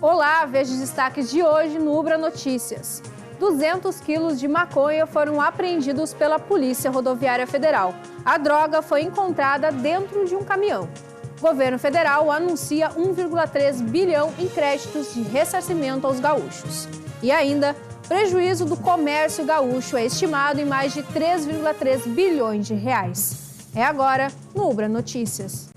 Olá, veja os destaques de hoje no Ubra Notícias. 200 quilos de maconha foram apreendidos pela Polícia Rodoviária Federal. A droga foi encontrada dentro de um caminhão. O governo federal anuncia 1,3 bilhão em créditos de ressarcimento aos gaúchos. E ainda, prejuízo do comércio gaúcho é estimado em mais de 3,3 bilhões de reais. É agora no Ubra Notícias.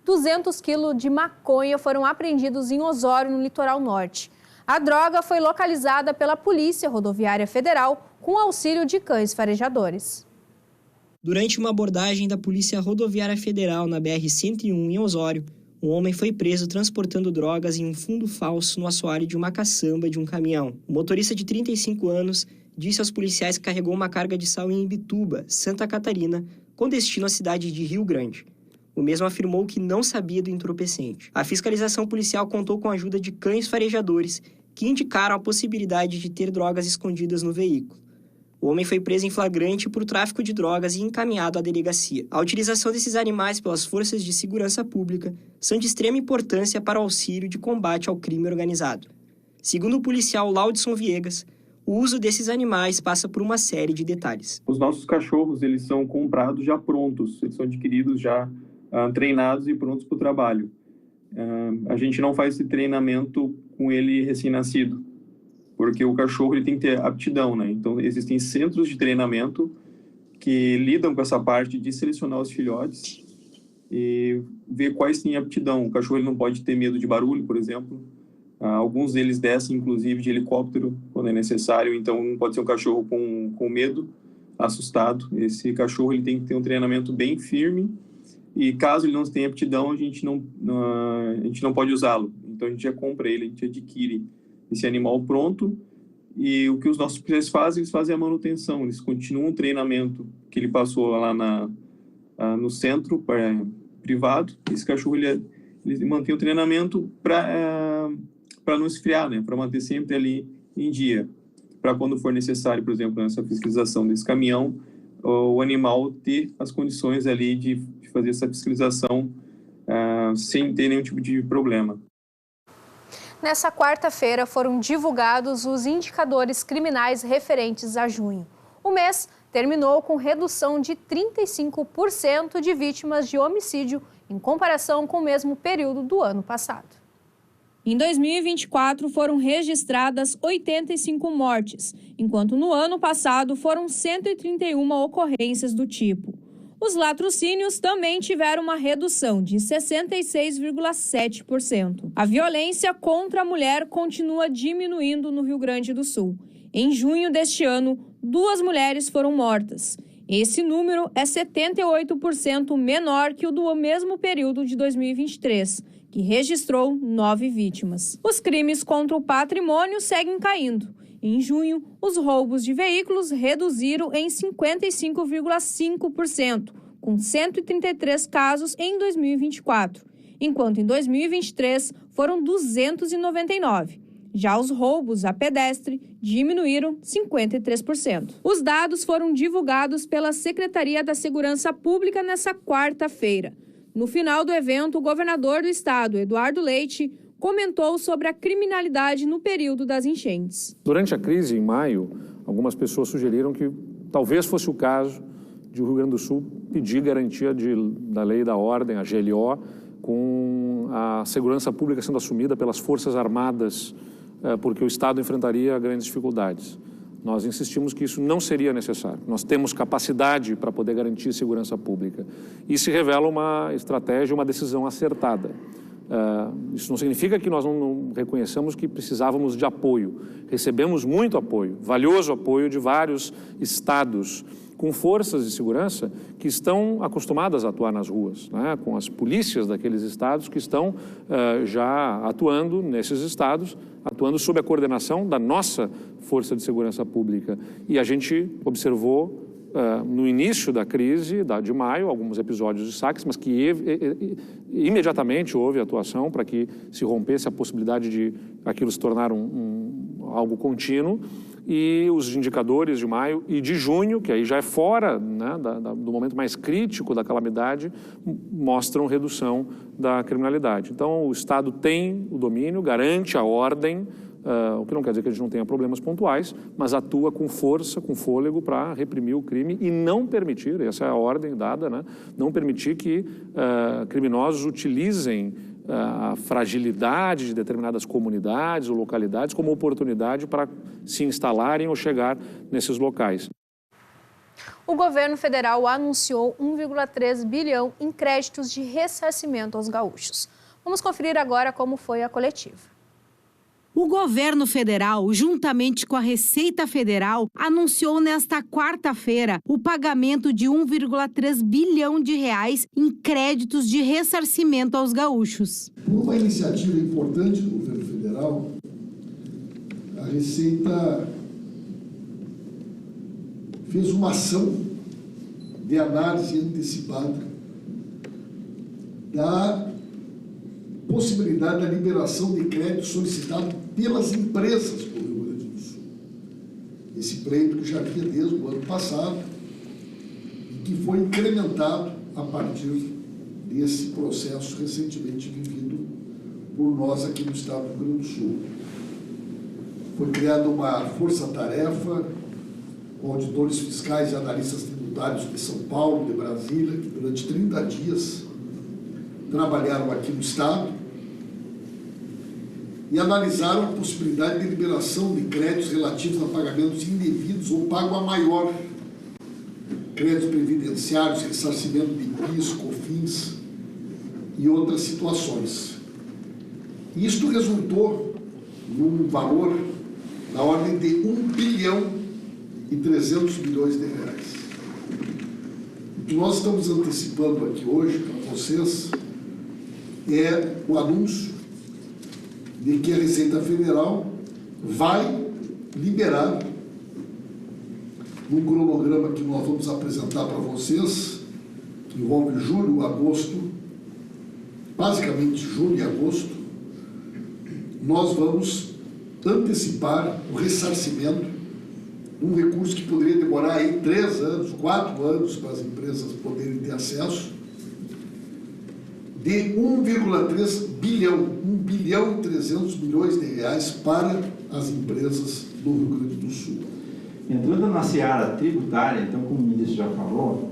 200 quilos de maconha foram apreendidos em Osório, no litoral norte. A droga foi localizada pela Polícia Rodoviária Federal com auxílio de cães farejadores. Durante uma abordagem da Polícia Rodoviária Federal na BR-101 em Osório, um homem foi preso transportando drogas em um fundo falso no assoalho de uma caçamba de um caminhão. O motorista de 35 anos disse aos policiais que carregou uma carga de sal em Imbituba, Santa Catarina, com destino à cidade de Rio Grande. O mesmo afirmou que não sabia do entorpecente. A fiscalização policial contou com a ajuda de cães farejadores, que indicaram a possibilidade de ter drogas escondidas no veículo. O homem foi preso em flagrante por tráfico de drogas e encaminhado à delegacia. A utilização desses animais pelas forças de segurança pública são de extrema importância para o auxílio de combate ao crime organizado. Segundo o policial Laudson Viegas, o uso desses animais passa por uma série de detalhes. Os nossos cachorros, eles são comprados já prontos, eles são adquiridos já treinados e prontos para o trabalho. A gente não faz esse treinamento com ele recém-nascido, porque o cachorro ele tem que ter aptidão, né? Então, existem centros de treinamento que lidam com essa parte de selecionar os filhotes e ver quais têm aptidão. O cachorro ele não pode ter medo de barulho, por exemplo. Alguns deles descem, inclusive, de helicóptero quando é necessário. Então, não pode ser um cachorro com medo, assustado. Esse cachorro ele tem que ter um treinamento bem firme. E caso ele não tenha aptidão, a gente não pode usá-lo. Então, a gente já compra ele, a gente adquire esse animal pronto. E o que os nossos policiais fazem, eles fazem a manutenção. Eles continuam o treinamento que ele passou lá no centro privado. Esse cachorro, ele mantém o treinamento para não esfriar, né? Para manter sempre ali em dia. Para quando for necessário, por exemplo, nessa fiscalização desse caminhão, o animal ter as condições ali de fazer essa fiscalização sem ter nenhum tipo de problema. Nessa quarta-feira foram divulgados os indicadores criminais referentes a junho. O mês terminou com redução de 35% de vítimas de homicídio em comparação com o mesmo período do ano passado. Em 2024, foram registradas 85 mortes, enquanto no ano passado foram 131 ocorrências do tipo. Os latrocínios também tiveram uma redução de 66,7%. A violência contra a mulher continua diminuindo no Rio Grande do Sul. Em junho deste ano, 2 mulheres foram mortas. Esse número é 78% menor que o do mesmo período de 2023, que registrou 9 vítimas. Os crimes contra o patrimônio seguem caindo. Em junho, os roubos de veículos reduziram em 55,5%, com 133 casos em 2024, enquanto em 2023 foram 299. Já os roubos a pedestre diminuíram 53%. Os dados foram divulgados pela Secretaria da Segurança Pública nesta quarta-feira. No final do evento, o governador do estado, Eduardo Leite, comentou sobre a criminalidade no período das enchentes. Durante a crise, em maio, algumas pessoas sugeriram que talvez fosse o caso de o Rio Grande do Sul pedir garantia da lei da ordem, a GLO, com a segurança pública sendo assumida pelas Forças Armadas, porque o Estado enfrentaria grandes dificuldades. Nós insistimos que isso não seria necessário. Nós temos capacidade para poder garantir segurança pública. E se revela uma estratégia, uma decisão acertada. Isso não significa que nós não reconheçamos que precisávamos de apoio. Recebemos muito apoio, valioso apoio de vários estados com forças de segurança que estão acostumadas a atuar nas ruas, né? Com as polícias daqueles estados que estão já atuando nesses estados, atuando sob a coordenação da nossa Força de Segurança Pública. E a gente observou no início da crise de maio alguns episódios de saques, mas que imediatamente houve atuação para que se rompesse a possibilidade de aquilo se tornar algo contínuo, e os indicadores de maio e de junho, que aí já é fora, né, do momento mais crítico da calamidade, mostram redução da criminalidade. Então, o Estado tem o domínio, garante a ordem, o que não quer dizer que a gente não tenha problemas pontuais, mas atua com força, com fôlego para reprimir o crime e não permitir, essa é a ordem dada, né, não permitir que criminosos utilizem a fragilidade de determinadas comunidades ou localidades como oportunidade para se instalarem ou chegar nesses locais. O governo federal anunciou 1,3 bilhão em créditos de ressarcimento aos gaúchos. Vamos conferir agora como foi a coletiva. O governo federal, juntamente com a Receita Federal, anunciou nesta quarta-feira o pagamento de 1,3 bilhão de reais em créditos de ressarcimento aos gaúchos. Por uma iniciativa importante do governo federal, a Receita fez uma ação de análise antecipada da possibilidade da liberação de crédito solicitado pelas empresas do Rio Grande do Sul. Esse pleito que já havia desde o ano passado e que foi incrementado a partir desse processo recentemente vivido por nós aqui no estado do Rio Grande do Sul. Foi criada uma força-tarefa com auditores fiscais e analistas tributários de São Paulo, de Brasília, que durante 30 dias trabalharam aqui no estado e analisaram a possibilidade de liberação de créditos relativos a pagamentos indevidos ou pago a maior, créditos previdenciários, ressarcimento de PIS, COFINS e outras situações. Isto resultou num valor na ordem de 1 bilhão e 300 milhões de reais. O que nós estamos antecipando aqui hoje para vocês é o anúncio de que a Receita Federal vai liberar, num cronograma que nós vamos apresentar para vocês, que envolve julho, agosto, basicamente julho e agosto, nós vamos antecipar o ressarcimento de um recurso que poderia demorar aí 3 anos, 4 anos para as empresas poderem ter acesso, de 1,3 bilhão, 1 bilhão e 300 milhões de reais para as empresas do Rio Grande do Sul. Entrando na seara tributária, então, como o ministro já falou,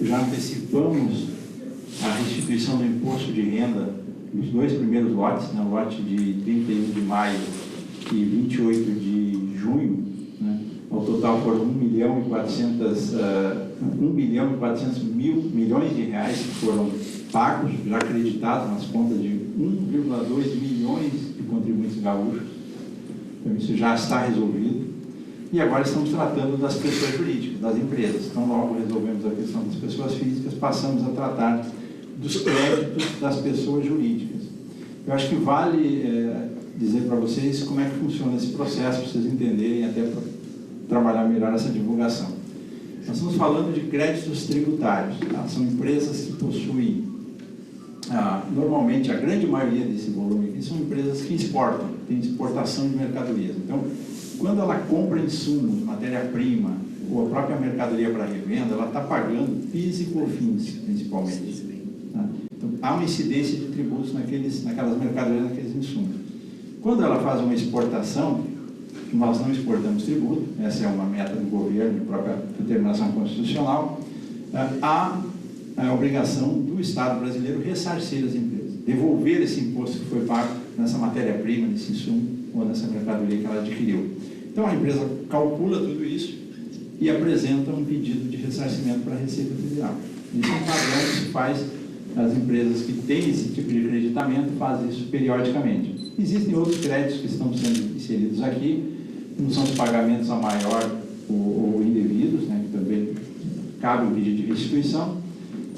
já antecipamos a restituição do imposto de renda nos 2 primeiros lotes, né, o lote de 31 de maio e 28 de junho, né, ao total foram 1 bilhão e 400 milhões de reais que foram pagos, já acreditados nas contas de 1,2 milhões de contribuintes gaúchos. Então, isso já está resolvido. E agora estamos tratando das pessoas jurídicas, das empresas. Então, logo resolvemos a questão das pessoas físicas, passamos a tratar dos créditos das pessoas jurídicas. Eu acho que vale dizer para vocês como é que funciona esse processo, para vocês entenderem, até para trabalhar melhor essa divulgação. Nós estamos falando de créditos tributários. Tá? São empresas que possuem, normalmente, a grande maioria desse volume aqui são empresas que exportam, têm exportação de mercadorias. Então, quando ela compra insumos, matéria-prima, ou a própria mercadoria para revenda, ela está pagando PIS e COFINS, principalmente. Tá? Então, há uma incidência de tributos naquelas mercadorias, naqueles insumos. Quando ela faz uma exportação, nós não exportamos tributo, essa é uma meta do governo, de própria determinação constitucional, há a obrigação do Estado brasileiro ressarcir as empresas, devolver esse imposto que foi pago nessa matéria-prima, nesse insumo ou nessa mercadoria que ela adquiriu. Então a empresa calcula tudo isso e apresenta um pedido de ressarcimento para a Receita Federal. Isso é um padrão que se faz, as empresas que têm esse tipo de creditamento fazem isso periodicamente. Existem outros créditos que estão sendo inseridos aqui, como são os pagamentos a maior ou indevidos, né, que também cabe o pedido de restituição,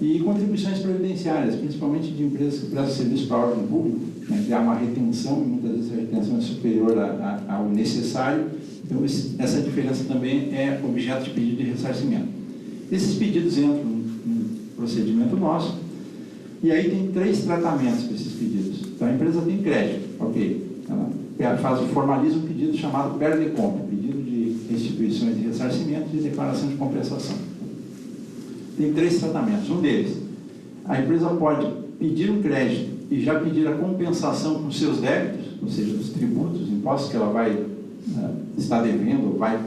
e contribuições previdenciárias, principalmente de empresas que prestam serviço para a ordem pública, né, que há uma retenção, e muitas vezes a retenção é superior ao necessário. Então, essa diferença também é objeto de pedido de ressarcimento. Esses pedidos entram no procedimento nosso, e aí tem 3 tratamentos para esses pedidos. Então, a empresa tem crédito, ok. Ela formaliza um pedido chamado PERDECOMP, pedido de restituições de ressarcimento e declaração de compensação. Tem 3 tratamentos. Um deles, a empresa pode pedir um crédito e já pedir a compensação com seus débitos, ou seja, dos tributos, impostos que ela vai estar devendo ou vai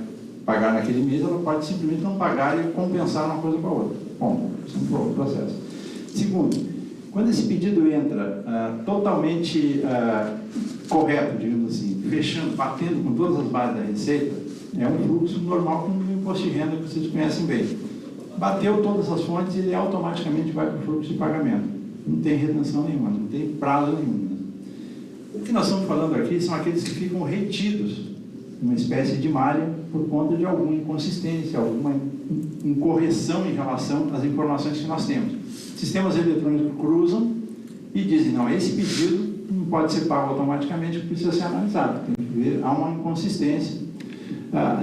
pagar naquele mês, ela pode simplesmente não pagar e compensar uma coisa com a outra. Bom, isso é um processo. Segundo, quando esse pedido entra totalmente correto, digamos assim, fechando, batendo com todas as bases da Receita, é um fluxo normal como o imposto de renda que vocês conhecem bem. Bateu todas as fontes, ele automaticamente vai para o fluxo de pagamento. Não tem retenção nenhuma, não tem prazo nenhum. O que nós estamos falando aqui são aqueles que ficam retidos uma espécie de malha por conta de alguma inconsistência, alguma incorreção em relação às informações que nós temos. Sistemas eletrônicos cruzam e dizem, não, esse pedido não pode ser pago automaticamente, precisa ser analisado. Tem que ver, há uma inconsistência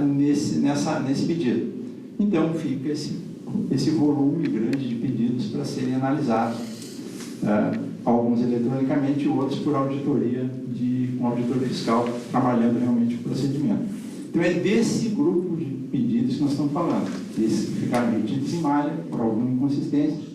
nesse pedido. Então, fica esse volume grande de pedidos para serem analisados, alguns eletronicamente e outros por auditoria, com auditor fiscal, trabalhando realmente o procedimento. Então, é desse grupo de pedidos que nós estamos falando, esses que ficaram retidos em malha por alguma inconsistência.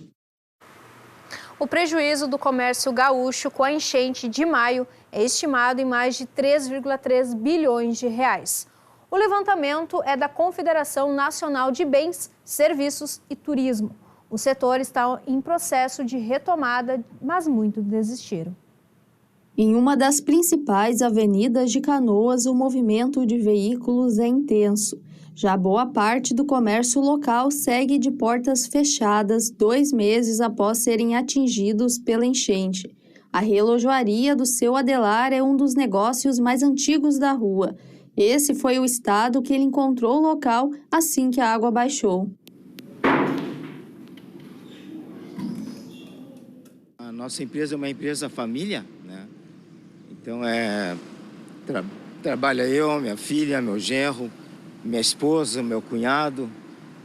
O prejuízo do comércio gaúcho com a enchente de maio é estimado em mais de 3,3 bilhões de reais. O levantamento é da Confederação Nacional de Bens, Serviços e Turismo. O setor está em processo de retomada, mas muitos desistiram. Em uma das principais avenidas de Canoas, o movimento de veículos é intenso. Já boa parte do comércio local segue de portas fechadas 2 meses após serem atingidos pela enchente. A relojoaria do Seu Adelar é um dos negócios mais antigos da rua. Esse foi o estado que ele encontrou o local assim que a água baixou. A nossa empresa é uma empresa família, né? Então trabalha eu, minha filha, meu genro, minha esposa, meu cunhado.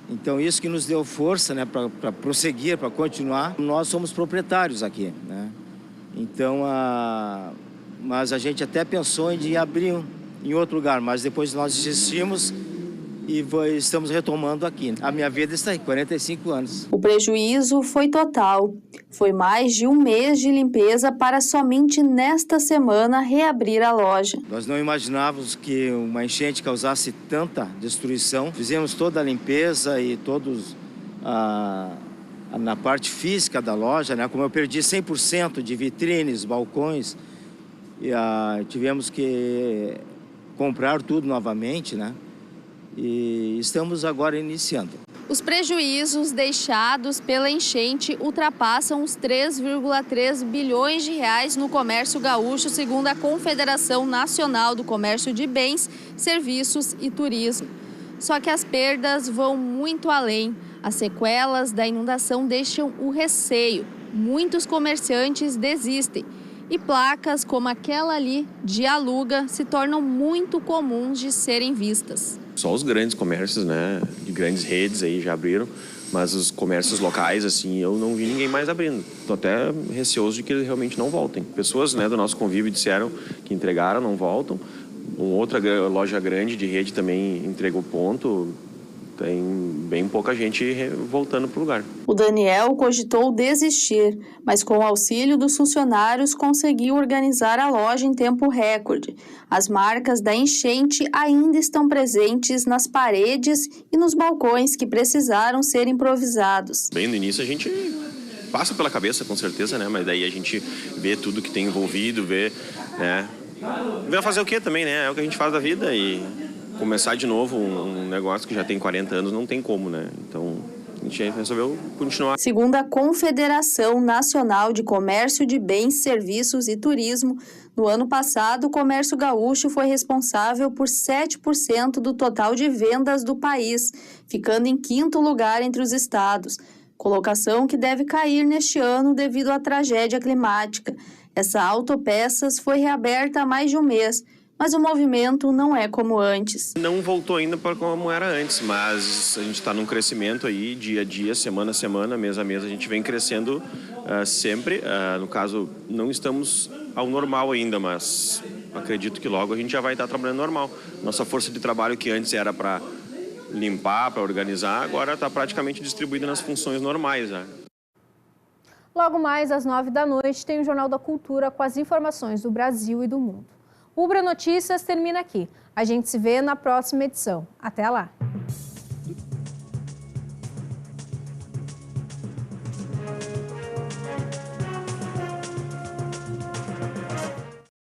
Então isso que nos deu força, né, para prosseguir, para continuar. Nós somos proprietários aqui, né? Então mas a gente até pensou em abrir em outro lugar, mas depois nós desistimos e estamos retomando aqui. A minha vida está aí, 45 anos. O prejuízo foi total. Foi mais de 1 mês de limpeza para somente nesta semana reabrir a loja. Nós não imaginávamos que uma enchente causasse tanta destruição. Fizemos toda a limpeza e todos na parte física da loja, né? Como eu perdi 100% de vitrines, balcões, e tivemos que comprar tudo novamente, né? E estamos agora iniciando. Os prejuízos deixados pela enchente ultrapassam os 3,3 bilhões de reais no comércio gaúcho, segundo a Confederação Nacional do Comércio de Bens, Serviços e Turismo. Só que as perdas vão muito além. As sequelas da inundação deixam o receio. Muitos comerciantes desistem. E placas como aquela ali de aluga se tornam muito comuns de serem vistas. Só os grandes comércios, né, de grandes redes aí já abriram, mas os comércios locais, assim, eu não vi ninguém mais abrindo. Estou até receoso de que eles realmente não voltem. Pessoas, né, do nosso convívio disseram que entregaram, não voltam. Uma outra loja grande de rede também entregou ponto. Tem bem pouca gente voltando para o lugar. O Daniel cogitou desistir, mas com o auxílio dos funcionários conseguiu organizar a loja em tempo recorde. As marcas da enchente ainda estão presentes nas paredes e nos balcões que precisaram ser improvisados. Bem no início a gente passa pela cabeça, com certeza, né? Mas daí a gente vê tudo que tem envolvido, vê, né? Vê fazer o quê também, né? É o que a gente faz da vida e começar de novo um negócio que já tem 40 anos não tem como, né? Então a gente resolveu continuar. Segundo a Confederação Nacional de Comércio de Bens, Serviços e Turismo, no ano passado o comércio gaúcho foi responsável por 7% do total de vendas do país, ficando em 5º lugar entre os estados. Colocação que deve cair neste ano devido à tragédia climática. Essa Autopeças foi reaberta há mais de 1 mês. Mas o movimento não é como antes. Não voltou ainda para como era antes, mas a gente está num crescimento aí, dia a dia, semana a semana, mês a mês, a gente vem crescendo sempre. No caso, não estamos ao normal ainda, mas acredito que logo a gente já vai estar trabalhando normal. Nossa força de trabalho, que antes era para limpar, para organizar, agora está praticamente distribuída nas funções normais, né? Logo mais às 9h tem o Jornal da Cultura com as informações do Brasil e do mundo. O Ubra Notícias termina aqui. A gente se vê na próxima edição. Até lá!